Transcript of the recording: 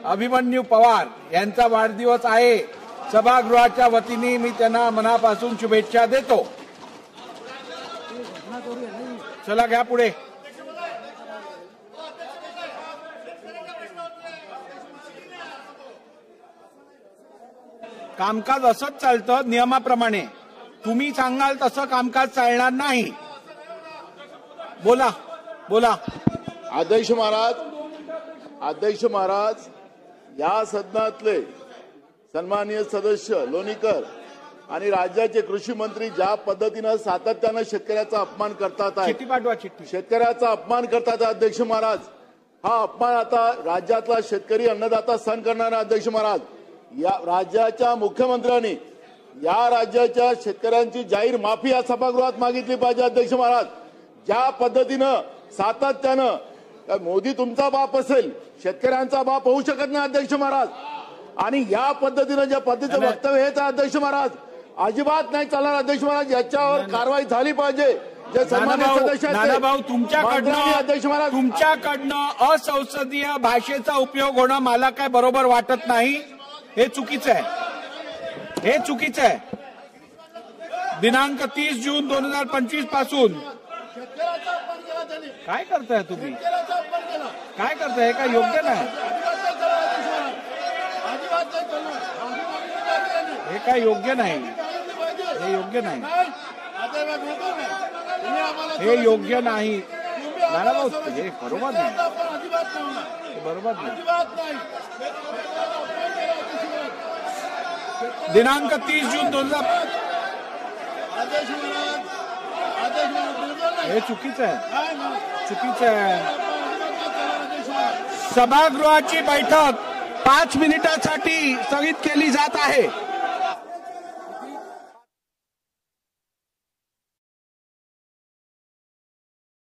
अभिमन्यू पवार यांचा वाढदिवस आहे। सभागृहाच्या वतीने मी त्यांना मनापासून शुभेच्छा देतो। चला घ्या पुढे। कामकाज असंच चालतं नियमाप्रमाणे। तुम्ही सांगाल तसं कामकाज चालणार नाही। बोला बोला। अध्यक्ष महाराज, या सदनातले सन्माननीय सदस्य लोणीकर आणि राज्याचे कृषी मंत्री ज्या पद्धतीनं सातत्यानं शेतकऱ्याचा अपमान करतात आहे, शेतकऱ्याचा अपमान करतात अध्यक्ष महाराज, हा अपमान आता राज्यातला शेतकरी अन्नदाता सहन करणार आहे। अध्यक्ष महाराज, या राज्याच्या मुख्यमंत्र्यांनी या राज्याच्या शेतकऱ्यांची जाहीर माफी या सभागृहात मागितली पाहिजे। अध्यक्ष महाराज, ज्या पद्धतीनं सातत्यानं मोदी तुमचा बाप असेल, शेतकऱ्यांचा बाप होऊ शकत नाही अध्यक्ष महाराज, आणि या पद्धतीनं ज्या पद्धतीचं वक्तव्य हेच अध्यक्ष महाराज अजिबात नाही चालणार। अध्यक्ष महाराज, याच्यावर कारवाई झाली पाहिजे। जे सन्माननीय सदस्य नानाभाऊ, तुमच्याकडनं असंसदीय भाषेचा उपयोग होणं मला काय बरोबर वाटत नाही। हे चुकीचं आहे, हे चुकीचं आहे। दिनांक 30 जून 2025 पासून काय करताय तुम्ही? काय करताय? काय योग्य नाही, हे काय योग्य नाही, हे योग्य नाही, हे योग्य नाही नानाभाऊ, हे बरोबर नाही, बरोबर नाही। दिनांक 30 जून 2000 हे चुकीचं आहे, चुकीचं आहे। सभागृहाची बैठक 5 मिनिटांसाठी स्थगित केली जात आहे।